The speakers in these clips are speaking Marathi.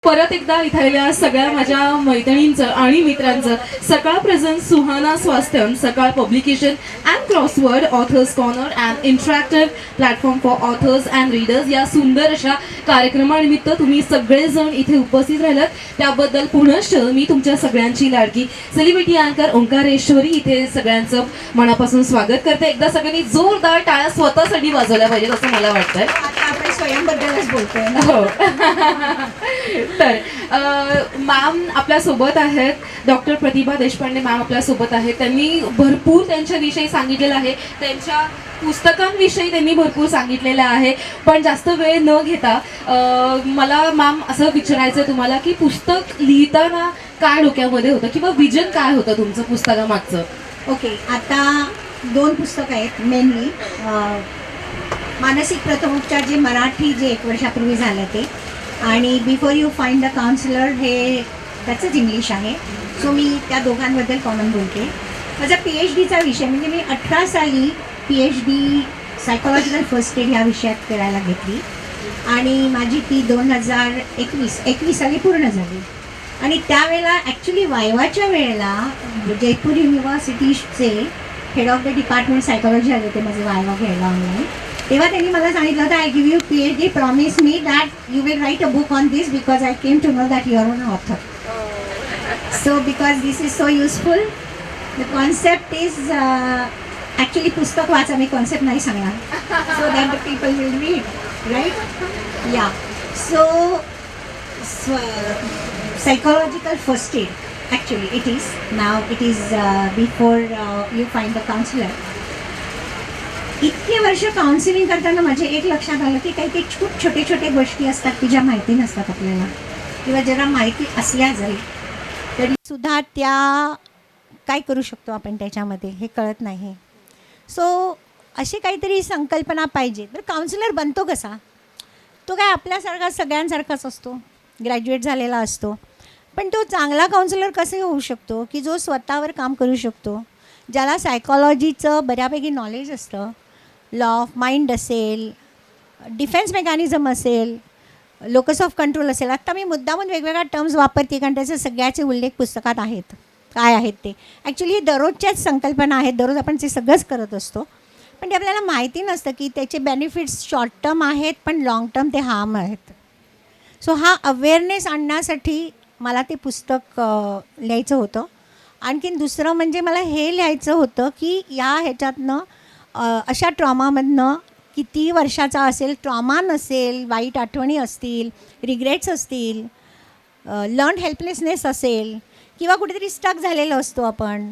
परत एकदा इथल्या सगळ्या माझ्या मैत्रिणींचं आणि मित्रांचं सकाळ प्रेझेंट सुहाना स्वास्थ्यम सकाळ publication and crossword authors corner and interactive platform for authors and readers या सुंदर अशा कार्यक्रमानिमित्त तुम्ही सगळेजण इथे उपस्थित राहिलात त्याबद्दल पुनश्च मी तुमच्या सगळ्यांची लाडकी सेलिब्रिटी अँकर ओंकारेश्वरी इथे सगळ्यांचं मनापासून स्वागत करते. एकदा सगळ्यांनी जोरदार टाळ्या स्वतःसाठी वाजवल्या पाहिजेत असं मला वाटतंय. आता आपण स्वयंबद्दलच बोलतोय. हो. तर मॅम आपल्यासोबत आहेत. डॉक्टर प्रतिभा देशपांडे मॅम आपल्यासोबत आहेत. त्यांनी भरपूर त्यांच्याविषयी सांगितलेलं आहे. त्यांच्या पुस्तकांविषयी त्यांनी भरपूर सांगितलेलं आहे. पण जास्त वेळ न घेता मला मॅम असं विचारायचं तुम्हाला की पुस्तक लिहिताना काय डोक्यामध्ये होतं किंवा विजन काय होतं तुमचं पुस्तकामागचं? ओके, आता 2 पुस्तकं आहेत मेनली. मानसिक प्रथमोपचार जे मराठी जे 1 वर्षापूर्वी झालं ते, आणि before you find the counsellor हे त्याचंच इंग्लिश आहे. सो मी त्या दोघांबद्दल कॉमन बोलते. माझा PhDचा विषय म्हणजे मी 18 साली PhD सायकोलॉजिकल फर्स्ट एड ह्या विषयात करायला घेतली आणि माझी ती 2021 साली पूर्ण झाली. आणि त्यावेळेला ॲक्च्युली वायवाच्या वेळेला जयपूर युनिव्हर्सिटीचे head of the department psychology आले होते माझे वायवा घ्यायला ऑनलाईन. तेव्हा त्यांनी मला सांगितलं होतं, I give you PhD, promise me that you will write a book on this because I came to know that you are on author. So because this is so useful. The concept is actually पुस्तक वाचा, मी कॉन्सेप्ट नाही सांगणार. So that the people will read, right? Yeah. So psychological first aid actually it is now, it is before you find the counselor. इतके वर्ष काउन्सिलिंग करताना माझे एक लक्षात आलं की काही काही खूप छोटे छोटे गोष्टी असतात की ज्या माहिती नसतात आपल्याला, किंवा जरा माहिती असल्या जरी तरी सुद्धा त्या काय करू शकतो आपण त्याच्यामध्ये हे कळत नाही. सो अशी काहीतरी संकल्पना पाहिजे. तर काउन्सिलर बनतो कसा? तो काय आपल्यासारखा सगळ्यांसारखाच असतो, ग्रॅज्युएट झालेला असतो. पण तो चांगला काउन्सिलर कसे होऊ शकतो की जो स्वतःवर काम करू शकतो, ज्याला सायकॉलॉजीचं बऱ्यापैकी नॉलेज असतं, लॉ ऑफ माइंड असेल, डिफेन्स मेकॅनिझम असेल, लोकस ऑफ कंट्रोल असेल. आत्ता मी मुद्दामून वेगवेगळ्या टर्म्स वापरते कारण त्याचे सगळ्याचे उल्लेख पुस्तकात आहेत. काय आहेत ते ॲक्च्युली दररोजच्याच संकल्पना आहेत, दररोज आपण ते सगळंच करत असतो. पण ते आपल्याला माहिती नसतं की त्याचे बेनिफिट्स शॉर्ट टर्म आहेत पण लाँग टर्म ते हार्म आहेत. सो हा अवेअरनेस आणण्यासाठी मला ते पुस्तक लिहायचं होतं. आणखीन दुसरं म्हणजे मला हे लिहायचं होतं की या ह्याच्यातनं अशा ट्रॉमामधनं किती वर्षाचा असेल ट्रॉमा नसेल, वाईट आठवणी असतील, रिग्रेट्स असतील, लर्न हेल्पलेसनेस असेल, किंवा कुठेतरी स्टक झालेलं असतो आपण,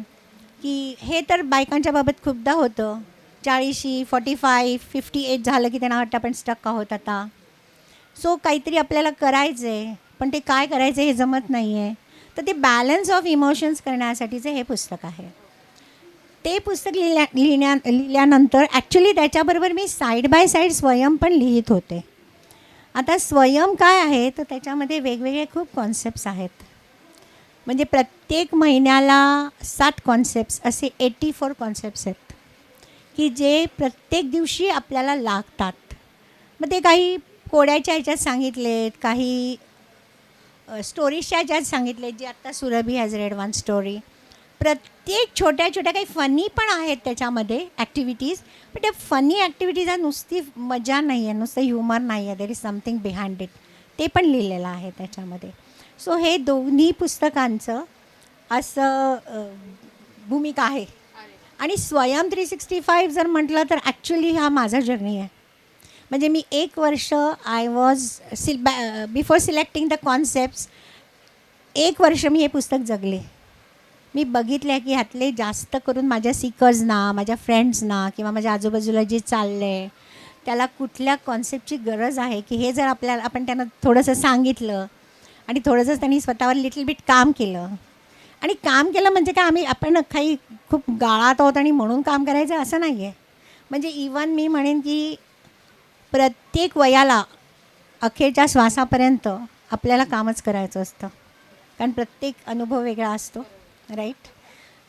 की हे तर बायकांच्या बाबत खूपदा होतं. 40, 45, 50 एज झालं की त्यांना वाटतं आपण स्टक आहोत आता. सो काहीतरी आपल्याला करायचं आहे पण ते काय करायचं हे जमत नाही आहे. तर ते बॅलन्स ऑफ इमोशन्स करण्यासाठीचं हे पुस्तक आहे. ते पुस्तक लिहिल्यानंतर ॲक्च्युली त्याच्याबरोबर मी साईड बाय साईड स्वयं पण लिहित होते. आता स्वयं काय आहे तर त्याच्यामध्ये वेगवेगळे खूप कॉन्सेप्ट्स आहेत. म्हणजे प्रत्येक महिन्याला 7 कॉन्सेप्ट्स असे 84 कॉन्सेप्ट्स आहेत की जे प्रत्येक दिवशी आपल्याला लागतात. मग ते काही कोड्याच्या ह्याच्यात सांगितलेत, काही स्टोरीजच्या ह्याच्यात सांगितलेत, जे आत्ता Surabhi has read one story. प्रत्येक छोट्या छोट्या काही फनी पण आहेत त्याच्यामध्ये ॲक्टिव्हिटीज. पण त्या फनी ॲक्टिव्हिटीजला नुसती मजा नाही आहे, नुसतं ह्युमर नाही आहे, there is something behind it. ते पण लिहिलेलं आहे त्याच्यामध्ये. सो हे दोन्ही पुस्तकांचं असं भूमिका आहे. आणि स्वयं 365 जर म्हटलं तर ॲक्च्युली हा माझा जर्नी आहे. म्हणजे मी 1 वर्ष I was before selecting the concepts 1 वर्ष मी हे पुस्तक जगले. मी बघितलं आहे की ह्यातले जास्त करून माझ्या सीकर्सना, माझ्या फ्रेंड्सना किंवा माझ्या आजूबाजूला जे चाललं आहे त्याला कुठल्या कॉन्सेप्टची गरज आहे की हे जर आपण त्यांना थोडंसं सांगितलं आणि थोडंसं त्यांनी स्वतःवर लिटल बिट काम केलं. आणि काम केलं म्हणजे काय आपण काही खूप गाळात आहोत आणि म्हणून काम करायचं असं नाही आहे. म्हणजे इवन मी म्हणेन की प्रत्येक वयाला अखेरच्या श्वासापर्यंत आपल्याला कामच करायचं असतं कारण प्रत्येक अनुभव वेगळा असतो, राईट?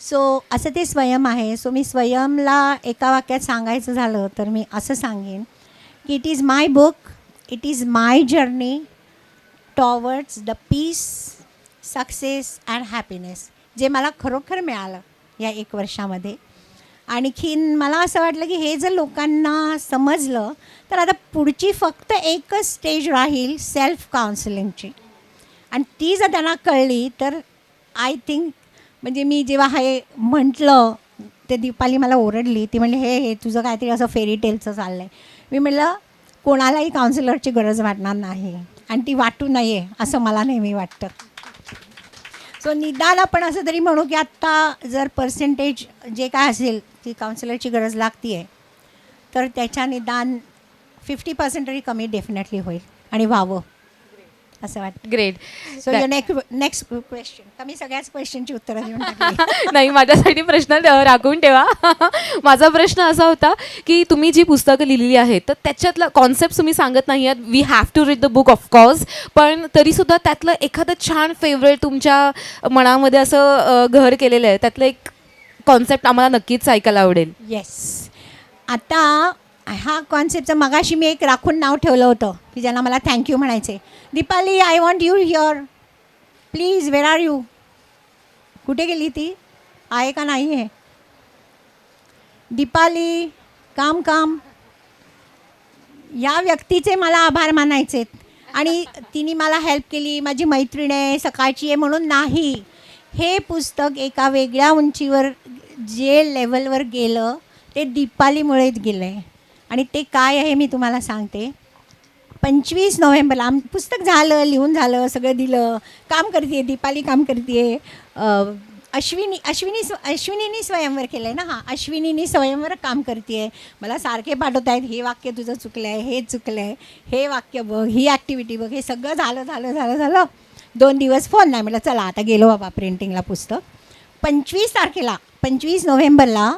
सो असं ते स्वयं आहे. सो मी स्वयंला एका वाक्यात सांगायचं झालं तर मी असं सांगेन की it is my book, it is my journey towards the peace success and happiness, जे मला खरोखर मिळालं या 1 वर्षामध्ये. आणखीन मला असं वाटलं की हे जर लोकांना समजलं तर आता पुढची फक्त एकच स्टेज राहील सेल्फ काउन्सिलिंगची, आणि ती जर त्यांना कळली तर आय थिंक, म्हणजे मी जेव्हा हे म्हटलं ते दीपाली मला ओरडली, ती म्हणली हे तुझं काहीतरी असं फेरी टेलचं चाललं आहे. मी म्हटलं कोणालाही काउन्सिलरची गरज वाटणार नाही, आणि ती वाटू नये असं मला नेहमी वाटतं. सो निदान आपण असं तरी म्हणू की आत्ता जर पर्सेंटेज जे काय असेल ती काउन्सिलरची गरज लागते आहे, तर त्याच्या निदान 50% तरी कमी डेफिनेटली होईल आणि व्हावं असं वाटतं. Great. So your next question. कमी सगळ्याच क्वेश्चनची उत्तरं देऊन टाकली. नाही, माझ्यासाठी प्रश्न राखून ठेवा. माझा प्रश्न असा होता की तुम्ही जी पुस्तकं लिहिलेली आहेत तर त्याच्यातला कॉन्सेप्ट तुम्ही सांगत नाही आहात. We have to read the book of course, पण तरीसुद्धा त्यातलं एखादं छान फेवरेट तुमच्या मनामध्ये असं घर केलेलं आहे, त्यातलं एक कॉन्सेप्ट आम्हाला नक्कीच ऐकायला आवडेल. येस. आता हा कॉन्सेप्टचं मगाशी मी एक राखून नाव ठेवलं होतं की ज्यांना मला थँक्यू म्हणायचे. Deepali, I want you here please, where are you. कुठे गेली ती, आहे का नाही आहे? दीपाली, काम काम. या व्यक्तीचे मला आभार मानायचे, आणि तिने मला हेल्प केली, माझी मैत्रीण आहे, सकाळची आहे म्हणून नाही. हे पुस्तक एका वेगळ्या उंचीवर जे लेवलवर गेलं ते दीपालीमुळेच गेलं आहे, आणि ते काय आहे मी तुम्हाला सांगते. 25 नोव्हेंबरला पुस्तक झालं, लिहून झालं, सगळं दिलं, काम करते आहे दीपाली, काम करते आहे. अश्विनीनी स्वयंवर केलं आहे ना. हां, अश्विनीनी स्वयंवर काम करते आहे. मला सारखे पाठवत आहेत, हे वाक्य तुझं चुकलं आहे, हे चुकलं आहे, हे वाक्य बघ, ही ॲक्टिव्हिटी बघ. हे सगळं झालं. 2 दिवस फोन नाही, म्हटलं चला आता गेलो बाबा प्रिंटिंगला पुस्तक. 25 नोव्हेंबरला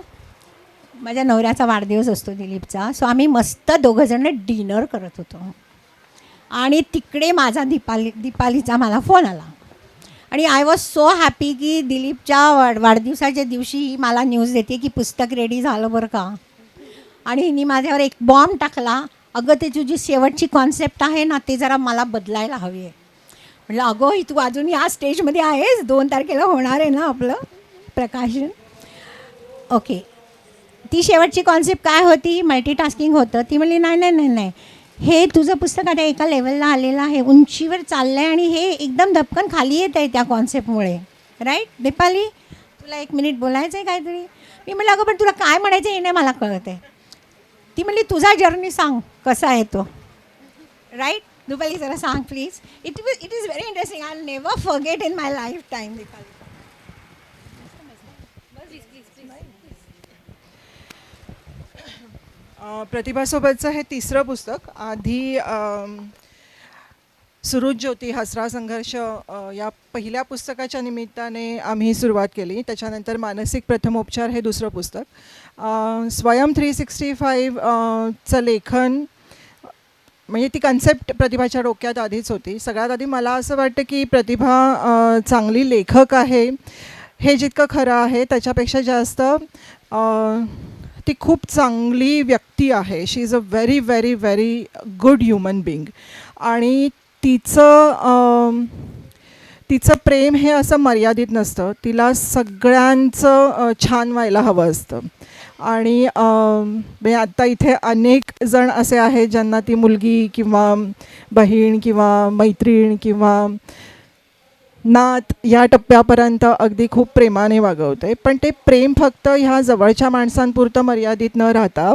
माझ्या नवऱ्याचा वाढदिवस असतो दिलीपचा. सो आम्ही मस्त दोघंजणं डिनर करत होतो, आणि तिकडे माझा दीपालीचा मला फोन आला, आणि आय वॉज सो हॅपी की दिलीपच्या वाढदिवसाच्या दिवशी ही मला न्यूज देते की पुस्तक रेडी झालं बरं का. आणि हिने माझ्यावर एक बॉम्ब टाकला, अगं ते तुझी शेवटची कॉन्सेप्ट आहे ना, ते जरा मला बदलायला हवी आहे. म्हटलं अगं तू अजून या स्टेजमध्ये आहेस, 2 तारखेला होणार आहे ना आपलं प्रकाशन. ओके, ती शेवटची कॉन्सेप्ट काय होती, मल्टीटास्किंग होतं. ती म्हणली नाही, हे तुझं पुस्तक आता एका लेवलला आलेलं आहे, उंचीवर चाललं आहे, आणि हे एकदम धपकन खाली येत आहे त्या कॉन्सेप्टमुळे. राईट दीपाली, तुला 1 मिनिट बोलायचं आहे काहीतरी. मी म्हटलं अगं पण तुला काय म्हणायचं हे नाही मला कळत आहे. ती म्हणली तुझा जर्नी सांग कसा आहे तो. राईट दीपाली, जरा सांग please. It is very interesting. I never forget in my life time. Deepali, प्रतिभासोबतचं हे 3रं पुस्तक. आधी सुहृद ज्योती हसरा संघर्ष या पहिल्या पुस्तकाच्या निमित्ताने आम्ही सुरुवात केली. त्याच्यानंतर मानसिक प्रथमोपचार हे 2रं पुस्तक. स्वयं 365 चं लेखन, म्हणजे ती कन्सेप्ट प्रतिभाच्या डोक्यात आधीच होती. सगळ्यात आधी मला असं वाटतं की प्रतिभा चांगली लेखक आहे हे जितकं खरं आहे त्याच्यापेक्षा जास्त ती खूप चांगली व्यक्ती आहे. She is a very very very good human being. आणि तिचं प्रेम हे असं मर्यादित नसतं, तिला सगळ्यांचं छान व्हायला हवं असतं. आणि म्हणजे आत्ता इथे अनेक जण असे आहेत ज्यांना ती मुलगी किंवा बहीण किंवा मैत्रीण किंवा नात या टप्प्यापर्यंत अगदी खूप प्रेमाने वागवते. पण ते प्रेम फक्त ह्या जवळच्या माणसांपुरतं मर्यादित न राहता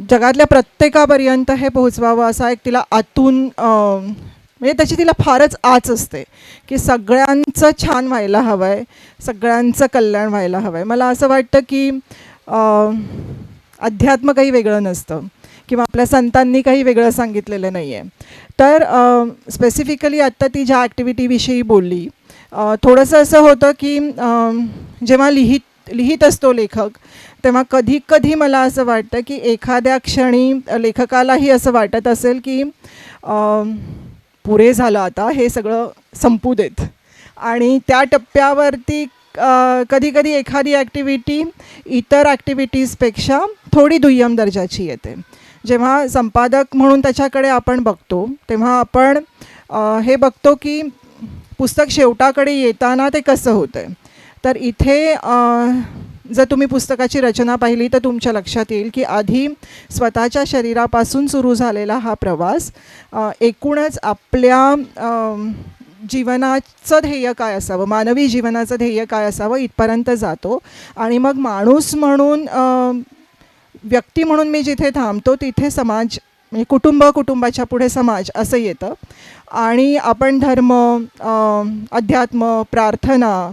जगातल्या प्रत्येकापर्यंत हे पोहोचवावं असा एक तिला आतून म्हणजे त्याची तिला फारच आच असते की सगळ्यांचं छान व्हायला हवं आहे, सगळ्यांचं कल्याण व्हायला हवं आहे. मला असं वाटतं की अध्यात्म काही वेगळं नसतं किंवा आपल्या संतांनी काही वेगळं सांगितलेलं नाही आहे. तर स्पेसिफिकली आत्ता ती ज्या ॲक्टिव्हिटीविषयी बोलली, थोडंसं असं होतं की जेव्हा लिहित असतो लेखक तेव्हा कधी कधी मला असं वाटतं की एखाद्या क्षणी लेखकालाही असं वाटत असेल की पुरे झालं, आता हे सगळं संपू देत. आणि त्या टप्प्यावरती कधी कधी एखादी ॲक्टिव्हिटी इतर ॲक्टिव्हिटीजपेक्षा थोडी दुय्यम दर्जाची येते. जेव्हा संपादक म्हणून त्याच्याकडे आपण बघतो तेव्हा आपण हे बघतो की पुस्तक शेवटाकडे येताना ते कसं होतं आहे. तर इथे जर तुम्ही पुस्तकाची रचना पाहिली तर तुमच्या लक्षात येईल की आधी स्वतःच्या शरीरापासून सुरू झालेला हा प्रवास एकूणच आपल्या जीवनाचं ध्येय काय असावं, मानवी जीवनाचं ध्येय काय असावं इथपर्यंत जातो. आणि मग माणूस म्हणून व्यक्ती म्हणून मी जिथे थांबतो तिथे समाज म्हणजे कुटुंबाच्या पुढे समाज असं येतं. आणि आपण धर्म, अध्यात्म, प्रार्थना,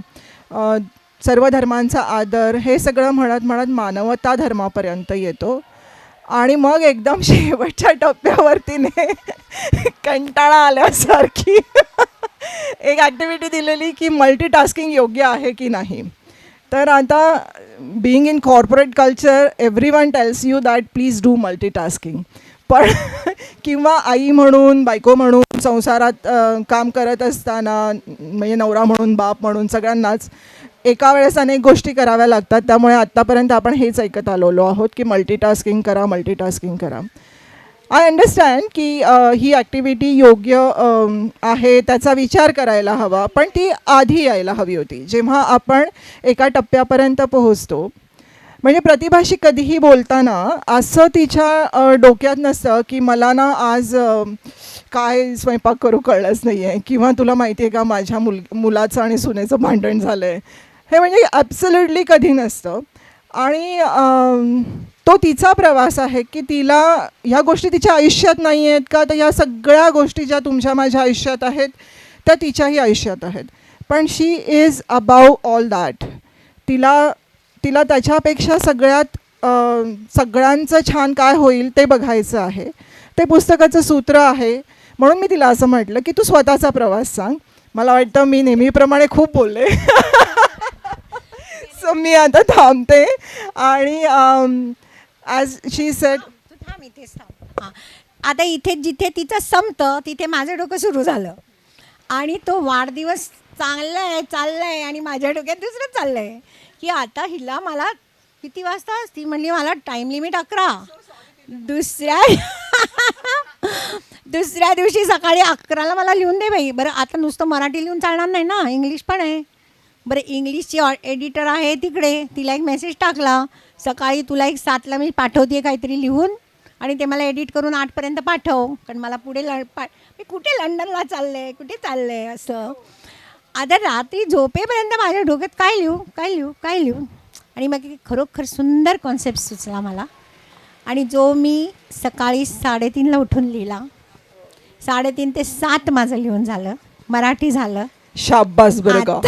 सर्व धर्मांचा आदर हे सगळं म्हणत म्हणत मानवता धर्मापर्यंत येतो. आणि मग एकदम शेवटच्या टप्प्यावरतीने कंटाळा आल्यासारखी एक ॲक्टिव्हिटी दिलेली की मल्टीटास्किंग योग्य आहे की नाही. तर आता being in corporate culture everyone tells you that please do multitasking. पण किंवा आई म्हणून, बायको म्हणून, संसारात काम करत असताना म्हणजे नवरा म्हणून, बाप म्हणून सगळ्यांनाच एका वेळेस अनेक गोष्टी कराव्या लागतात. त्यामुळे आत्तापर्यंत आपण हेच ऐकत आलेलो आहोत की मल्टीटास्किंग करा, मल्टीटास्किंग करा. आय अंडरस्टँड की ही ॲक्टिव्हिटी योग्य आहे, त्याचा विचार करायला हवा, पण ती आधी यायला हवी होती जेव्हा आपण एका टप्प्यापर्यंत पोहोचतो. म्हणजे प्रतिभाशी कधीही बोलताना असं तिच्या डोक्यात नसतं की मला ना आज काय स्वयंपाक करू कळलंच नाही आहे, किंवा तुला माहिती आहे का माझ्या मुलाचं आणि सुनेचं भांडण झालं आहे. हे म्हणजे ॲब्सोल्युटली कधी नसतं. आणि तो तिचा प्रवास आहे की तिला ह्या गोष्टी तिच्या आयुष्यात नाही आहेत का, तर ह्या सगळ्या गोष्टी ज्या तुमच्या माझ्या आयुष्यात आहेत त्या तिच्याही आयुष्यात आहेत. पण शी इज अबाव ऑल दॅट. तिला त्याच्यापेक्षा सगळ्यांचं छान काय होईल ते बघायचं आहे. ते पुस्तकाचं सूत्र आहे. म्हणून मी तिला असं म्हटलं की तू स्वतःचा प्रवास सांग. मला वाटतं मी नेहमीप्रमाणे खूप बोलले. सो मी आता थांबते. आणि ॲज शी सेड, तू थांब इथेच थांब. आता इथे जिथे तिचं संपतं तिथे माझं डोकं सुरू झालं. आणि तो वाढदिवस चाललाय आणि माझ्या डोक्यात दुसरं चाललंय की आता हिला मला किती वाजता ती म्हणली मला टाईम लिमिट 11. दुसऱ्या दिवशी सकाळी 11ला मला लिहून दे बाई. बरं आता नुसतं मराठी लिहून चालणार नाही ना, इंग्लिश पण आहे. बरं इंग्लिशची एडिटर आहे तिकडे, तिला एक मेसेज टाकला सकाळी तुला एक 7ला मी पाठवते काहीतरी लिहून आणि ते मला एडिट करून 8पर्यंत पाठव, कारण मला पुढे मी कुठे लंडनला कुठे चाललं आहे असं. आता रात्री झोपेपर्यंत माझ्या डोक्यात काय लिहू. आणि मग खरोखर सुंदर कॉन्सेप्ट सुचला मला. आणि जो मी सकाळी 3:30ला उठून लिहिला. 3:30 ते 7 माझं लिहून झालं, मराठी झालं. शाब्बास बरं का.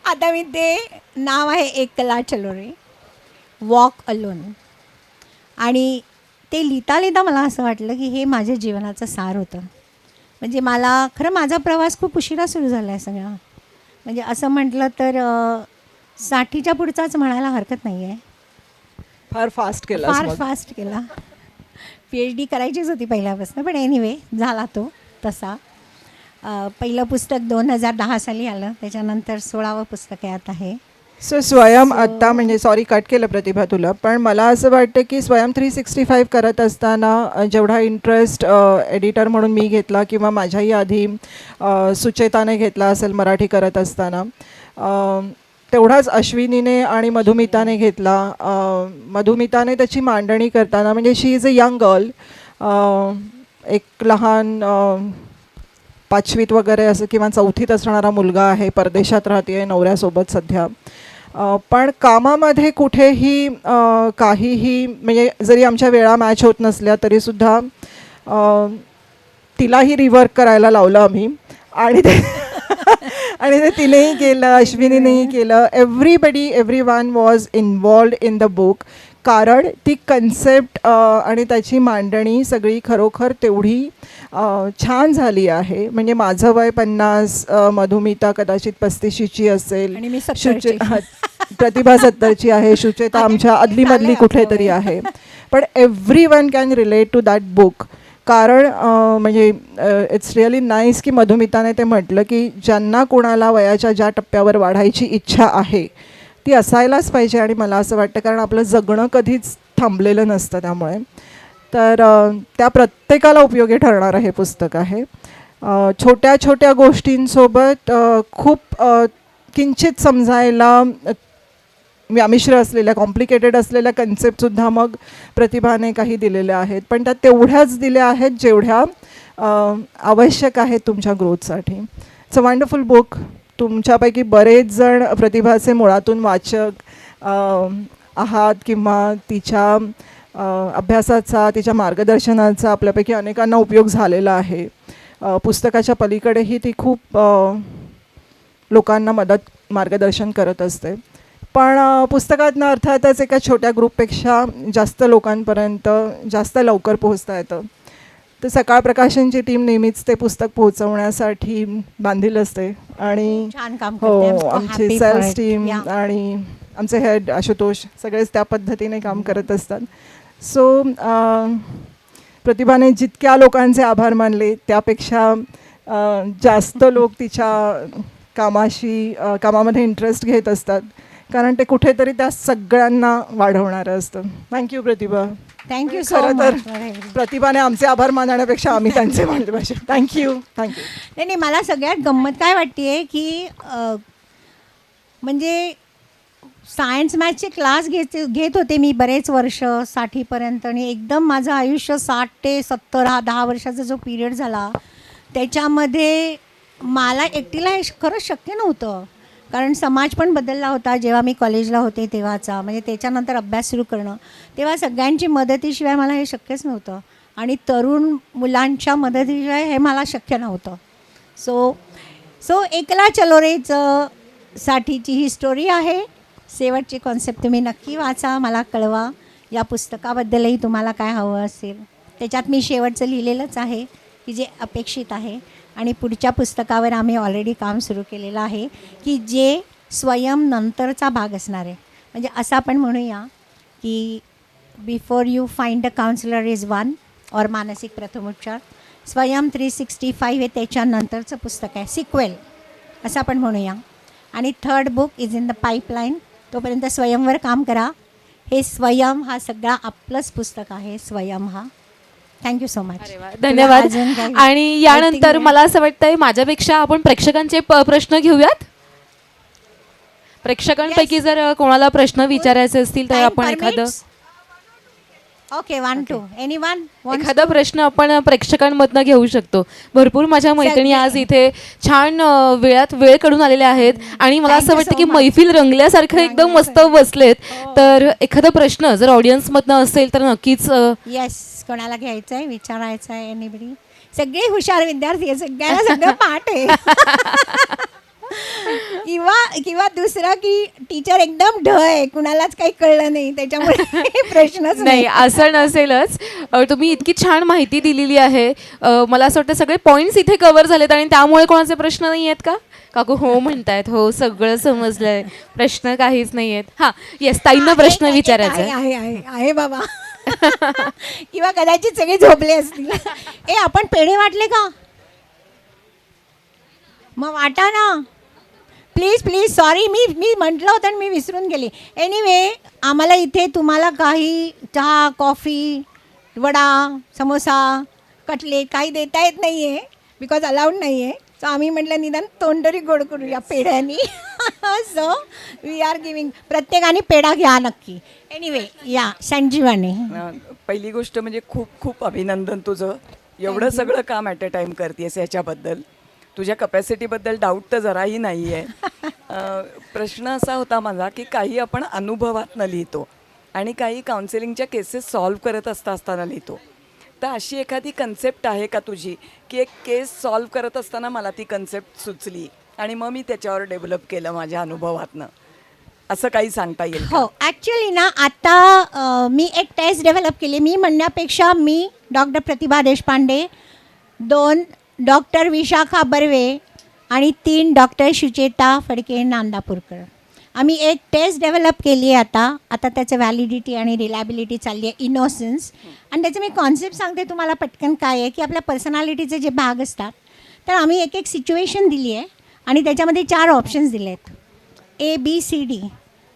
आता मी ते नाव आहे एकला चलो रे, वॉक अलोन. आणि ते लिहिता मला असं वाटलं की हे माझ्या जीवनाचं सार होतं. म्हणजे मला खरं माझा प्रवास खूप उशिरा सुरू झाला आहे सगळा. म्हणजे असं म्हटलं तर 60च्या पुढचाच म्हणायला हरकत नाही आहे. फार फास्ट केला. PhD करायचीच होती पहिल्यापासून, पण एनिवे झाला तो तसा. पहिलं पुस्तक 2010 साली आलं, त्याच्यानंतर 16वं पुस्तक यात आहे. सो स्वयं आत्ता म्हणजे सॉरी कट केलं प्रतिभा तुला, पण मला असं वाटतं की स्वयं 365 करत असताना जेवढा इंटरेस्ट एडिटर म्हणून मी घेतला किंवा माझ्याही आधी सुचेताने घेतला असेल मराठी करत असताना, तेवढाच अश्विनीने आणि मधुमिताने घेतला. मधुमिताने त्याची मांडणी करताना म्हणजे शी इज अ यंग गर्ल, एक लहान 5वीत वगैरे असं किंवा 4थीत असणारा मुलगा आहे, परदेशात राहते आहे नवऱ्यासोबत सध्या. पण कामामध्ये कुठेही काहीही म्हणजे जरी आमच्या वेळा मॅच होत नसल्या तरीसुद्धा तिलाही रिवर्क करायला लावलं आम्ही. आणि ते तिनेही केलं, अश्विनीनेही केलं. Everyone was involved in the book. कारण ती कन्सेप्ट आणि त्याची मांडणी सगळी खरोखर तेवढी छान झाली आहे. म्हणजे माझं वय 50, मधुमिता कदाचित 35ची असेल, आणि मी 70ची. प्रतिभा 70ची आहे, सुचेता आमच्या अदलीमधली कुठेतरी आहे. पण everyone can relate to that book. कारण म्हणजे इट्स रिअली नाईस की मधुमिताने ते म्हटलं की ज्यांना कोणाला वयाच्या ज्या टप्प्यावर वाढायची इच्छा आहे ती असायलाच पाहिजे. आणि मला असं वाटतं कारण आपलं जगणं कधीच थांबलेलं नसतं, त्यामुळे तर त्या प्रत्येकाला उपयोगी ठरणारं हे पुस्तक आहे. छोट्या छोट्या गोष्टींसोबत खूप किंचित समजायला व्यामिश्र असलेल्या कॉम्प्लिकेटेड असलेल्या कन्सेप्टसुद्धा मग प्रतिभाने काही दिलेल्या आहेत, पण त्या तेवढ्याच दिल्या आहेत जेवढ्या आवश्यक आहेत तुमच्या ग्रोथसाठी. It's a wonderful book. तुमच्यापैकी बरेच जण प्रतिभाचे मुळातून वाचक आहात किंवा तिच्या अभ्यासाचा, तिच्या मार्गदर्शनाचा आपल्यापैकी अनेकांना उपयोग झालेला आहे. पुस्तकाच्या पलीकडेही ती खूप लोकांना मार्गदर्शन करत असते. पण पुस्तकातनं अर्थातच एका छोट्या ग्रुपपेक्षा जास्त लोकांपर्यंत जास्त लवकर पोहोचता येतं. तर सकाळ प्रकाशनची टीम नेहमीच ते पुस्तक पोहोचवण्यासाठी बांधील असते आणि छान काम करते. I'm so आमची happy for sales it. Team Yeah. आणि आमचे हेड आशुतोष सगळेच त्या पद्धतीने काम करत असतात. सो प्रतिभाने जितक्या लोकांचे आभार मानले त्यापेक्षा जास्त लोक तिच्या कामामध्ये इंटरेस्ट घेत असतात, कारण ते कुठेतरी त्या सगळ्यांना वाढवणारं असतं. थँक्यू प्रतिभा. थँक्यू सो खरं तर मच. प्रतिभाने आमचे आभार मानण्यापेक्षा आम्ही त्यांचे मानले पाहिजे. थँक्यू. नाही नाही, मला सगळ्यात गंमत काय वाटते की म्हणजे सायन्स मॅथ्सचे क्लास घेत होते मी बरेच वर्ष 60पर्यंत, आणि एकदम माझं आयुष्य 60 ते 70 हा 10 वर्षाचा जो पिरियड झाला त्याच्यामध्ये मला एकटीला हे खरंच शक्य नव्हतं, कारण समाज पण बदलला होता जेव्हा मी कॉलेजला होते तेव्हाचा, म्हणजे त्याच्यानंतर अभ्यास सुरू करणं, तेव्हा सगळ्यांची मदतीशिवाय मला हे शक्यच नव्हतं, आणि तरुण मुलांच्या मदतीशिवाय हे मला शक्य नव्हतं. सो एकला चलो रेचं साठीची ही स्टोरी आहे. शेवटची कॉन्सेप्ट तुम्ही नक्की वाचा, मला कळवा. या पुस्तकाबद्दलही तुम्हाला काय हवं असेल त्याच्यात मी शेवटचं लिहिलेलंच आहे की जे अपेक्षित आहे, आणि पुढच्या पुस्तकावर आम्ही ऑलरेडी काम सुरू केलेलं आहे की जे स्वयं नंतरचा भाग असणार आहे. म्हणजे असं आपण म्हणूया की before you find a counsellor is one, और मानसिक प्रथमोपचार. स्वयं 365 हे त्याच्यानंतरचं पुस्तक आहे, सिक्वेल असं आपण म्हणूया. आणि third book is in the pipeline. तोपर्यंत स्वयंवर काम करा. हे स्वयं हा सगळा आपलंच पुस्तक आहे, स्वयं हा. Thank you so much. धन्यवाद. अजून काही आणि यानंतर माहिती मला असं वाटतंय माझ्यापेक्षा आपण प्रेक्षकांचे प्रश्न घेऊयात. प्रेक्षकांपैकी जर कोणाला प्रश्न विचारायचे असतील तर आपण ओके 1 2 एनीवन एखादा प्रश्न आपण प्रेक्षकांमधनं घेऊ शकतो. भरपूर माझ्या मैत्रिणी आज इथे छान वेळात वेळ काढून आलेल्या आहेत आणि मला असं वाटतं की मैफिल रंगल्यासारखं एकदम मस्त बसलेत. तर एखादा प्रश्न जर ऑडियन्समधनं असेल तर नक्कीच. येस, कोणाला घ्यायचं आहे, विचारायचं आहे, एनीबडी. सगळे हुशार विद्यार्थी आहे, सगळ्यांना सगळं पाठ आहे. किंवा दुसरा की टीचर एकदम ढ आहे, कुणालाच काही कळलं नाही त्याच्यामुळे प्रश्नच नाही, असं नसेलच. तुम्ही इतकी छान माहिती दिलेली आहे. मला असं वाटतं सगळे पॉईंट्स इथे कव्हर झालेत आणि त्यामुळे कोणाचे प्रश्न नाही आहेत का? काकू हो म्हणतायत. हो, सगळं समजलंय, प्रश्न काहीच नाही आहेत. हां, येस, ताईंना प्रश्न विचारायचा आहे बाबा. किंवा कदाचित सगळे झोपले असतील. आपण पेढे वाटले का? मग वाटा ना प्लीज प्लीज. सॉरी, मी म्हटलं होतं आणि मी विसरून गेले. एनिवे, आम्हाला इथे तुम्हाला काही चहा, कॉफी, वडा, समोसा, कटलेट काही देता येत नाही आहे बिकॉज अलाउड नाही आहे. सो आम्ही म्हटलं निदान तोंडरी गोड करूया पेढ्यानी. So we are giving. प्रत्येकाने पेढा घ्या नक्की. एनिवे, या संजीवानी. पहिली गोष्ट म्हणजे खूप खूप अभिनंदन तुझं. एवढं सगळं काम ॲट अ टाईम करतेस याच्याबद्दल. तुझ्या कपॅसिटीबद्दल डाऊट तर जराही नाही आहे. प्रश्न असा होता माझा की काही आपण अनुभवातनं लिहितो आणि काही काउन्सिलिंगच्या केसेस सॉल्व करत असताना लिहितो. तर अशी एखादी कन्सेप्ट आहे का तुझी की एक केस सॉल्व करत असताना मला ती कन्सेप्ट सुचली आणि मग मी त्याच्यावर डेव्हलप केलं माझ्या अनुभवातनं, असं काही सांगता येईल? हो, ॲक्च्युली ना आता मी एक टेस्ट डेव्हलप केली. मी म्हणण्यापेक्षा मी डॉक्टर प्रतिभा देशपांडे, 2 डॉक्टर विशाखा बर्वे आणि 3 डॉक्टर सुचेता फडके नांदापूरकर, आम्ही एक टेस्ट डेव्हलप केली आहे आता त्याचं व्हॅलिडिटी आणि रिलायबिलिटी चालली आहे, इनोसन्स. आणि त्याचं मी कॉन्सेप्ट सांगते तुम्हाला पटकन. काय आहे की आपल्या पर्सनॅलिटीचे जे भाग असतात तर आम्ही एक सिच्युएशन दिली आहे आणि त्याच्यामध्ये 4 ऑप्शन्स दिले आहेत, A B C D.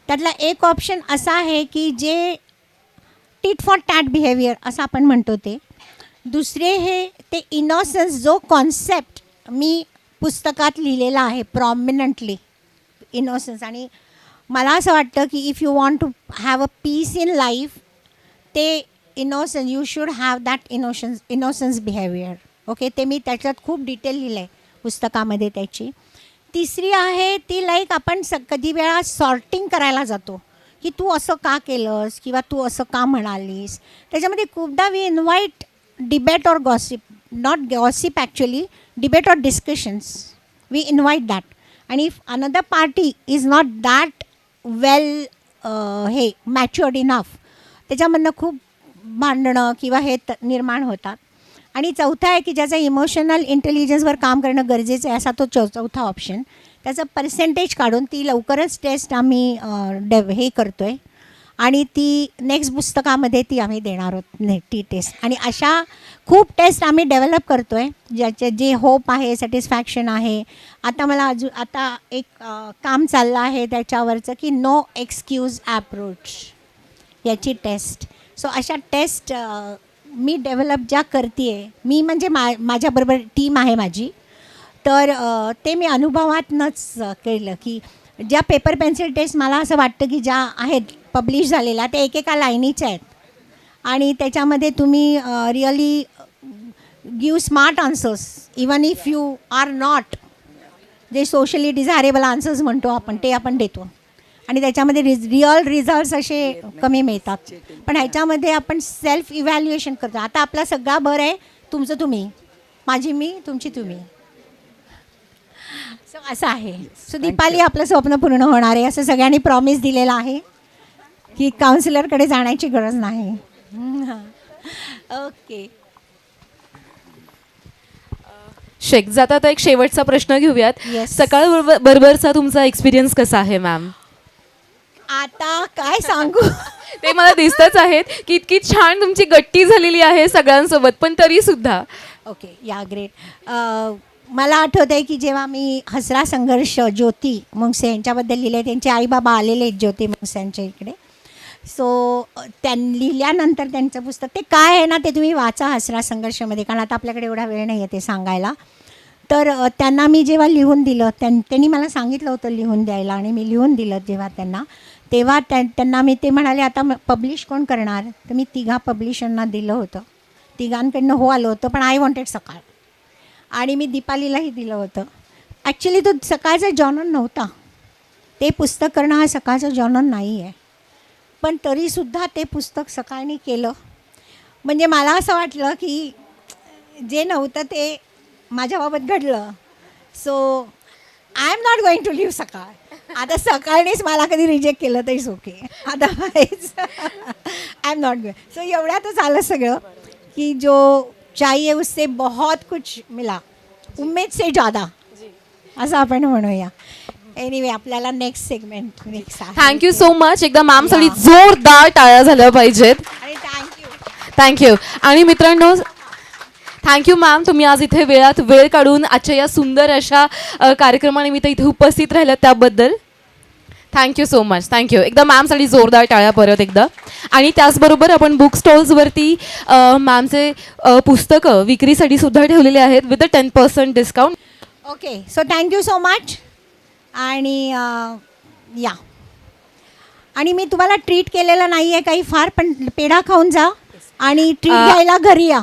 त्यातला एक ऑप्शन असा आहे की जे टिट फॉर टॅट बिहेवियर असं आपण म्हणतो ते. दुसरे हे ते इनोसन्स जो कॉन्सेप्ट मी पुस्तकात लिहिलेला आहे प्रॉमिनंटली इनोसन्स. आणि मला असं वाटतं की if you want to have a peace in life ते innocence you should have that innocence behaviour. Okay, ते मी त्याच्यात खूप डिटेल लिहिलं आहे पुस्तकामध्ये त्याची. तिसरी आहे ती लाईक आपण कधी वेळा सॉर्टिंग करायला जातो की तू असं का केलंस किंवा तू असं का म्हणालीस. त्याच्यामध्ये खूपदा वी इन्व्हाइट डिबेट और gossip, not gossip actually, debate और डिस्कशन्स, वी इन्व्हाइट दॅट. आणि if another party is not that वेल हे मॅच्युअर्ड इनफ, त्याच्यामधनं खूप भांडणं किंवा हे निर्माण होतात. आणि चौथा आहे की ज्याचा इमोशनल इंटेलिजन्सवर काम करणं गरजेचं आहे, असा तो चौथा ऑप्शन. त्याचं पर्सेंटेज काढून ती लवकरच टेस्ट आम्ही हे करतो आहे आणि ती नेक्स्ट पुस्तकामध्ये ती आम्ही देणार आहोत ती टेस्ट. आणि अशा खूप टेस्ट आम्ही डेव्हलप करतो आहे ज्याचे जे होप आहे, सॅटिस्फॅक्शन आहे. आता मला आता एक काम चाललं आहे त्याच्यावरचं की नो एक्सक्यूज ॲप्रोच याची टेस्ट. सो अशा टेस्ट मी डेव्हलप ज्या करते आहे मी, म्हणजे माझ्याबरोबर टीम आहे माझी, तर ते मी अनुभवातनंच केलं की ज्या पेपर पेन्सिल टेस्ट मला असं वाटतं की ज्या आहेत पब्लिश झालेल्या त्या एकेका लाईनीच्या आहेत आणि त्याच्यामध्ये तुम्ही really give smart answers even if you are not, जे सोशली डिझायरेबल आन्सर्स म्हणतो आपण ते आपण देतो आणि त्याच्यामध्ये रिअल रिझल्ट्स असे कमी मिळतात. पण ह्याच्यामध्ये आपण सेल्फ इव्हॅल्युएशन करतो. आता आपला सगळा बरं आहे, तुमचं तुम्ही, माझी मी, तुमची तुम्ही. सो असं आहे. सो दीपाली आपलं स्वप्न पूर्ण होणार आहे असं सगळ्यांनी प्रॉमिस दिलेलं आहे की काउन्सिलरकडे जाण्याची गरज नाही. ओके, शेख जाता एक शेवटचा प्रश्न घेऊयात. Yes. सकाळ बरोबरचा तुमचा एक्सपिरियन्स कसा आहे मॅम? आता काय सांगू. ते मला दिसतच आहेत की इतकी छान तुमची गट्टी झालेली आहे सगळ्यांसोबत, पण तरी सुद्धा. ओके, या ग्रेट. मला आठवतं आहे की जेव्हा मी हसरा संघर्ष ज्योती मुंगसे यांच्याबद्दल लिहिले, त्यांचे आईबाबा आलेले आहेत ज्योती मुंगसे यांच्या इकडे. सो त्यांनी लिहिल्यानंतर त्यांचं पुस्तक ते काय आहे ना ते तुम्ही वाचा हसरा संघर्षमध्ये, कारण आता आपल्याकडे एवढा वेळ नाही आहे ते सांगायला. तर त्यांना मी जेव्हा लिहून दिलं त्यांनी मला सांगितलं होतं लिहून द्यायला आणि मी लिहून दिलं जेव्हा त्यांना, तेव्हा त्यांना मी ते म्हणाले आता पब्लिश कोण करणार, तर मी 3 पब्लिशरना दिलं होतं. 3 हो आलं होतं, पण आय वॉन्टेड सकाळ. आणि मी दीपालीलाही दिलं होतं. ॲक्च्युली तो सकाळचा जॉनर नव्हता, ते पुस्तक करणं हा सकाळचा जॉनर नाही आहे, पण तरीसुद्धा ते पुस्तक सकाळनी केलं. म्हणजे मला असं वाटलं की जे नव्हतं ते माझ्याबाबत घडलं. So I am not going to leave Sakal. आता सकाळनीच मला कधी रिजेक्ट केलं तर it's okay, otherwise I am not going. So एवढ्यातच आलं सगळं की जो चाहिए उससे बहुत कुछ मिला, उम्मीद से ज़्यादा, असं आपण म्हणूया. एनिवे आपल्याला नेक्स्ट सेगमेंट नेक्स्ट आहे. Thank you so much. एकदा मॅम साठी जोरदार टाळ्या झाल्या पाहिजेत. आणि थँक्यू. थँक्यू. आणि मित्रांनो, थँक्यू मॅम, तुम्ही आज इथे वेळ काढून आजच्या या सुंदर अशा कार्यक्रमानिमित्त इथे उपस्थित राहिलात त्याबद्दल थँक्यू सो मच. थँक्यू. एकदा मॅमसाठी जोरदार टाळ्या परत एकदा. आणि त्याचबरोबर आपण बुक स्टॉल्सवरती मॅमचे पुस्तकं विक्रीसाठी सुद्धा ठेवलेले आहेत with 10% discount. Okay, so thank you so much. आणि या, आणि मी तुम्हाला ट्रीट केलेलं नाही आहे काही फार, पण पेढा खाऊन जा आणि ट्रीट घ्यायला घरी या.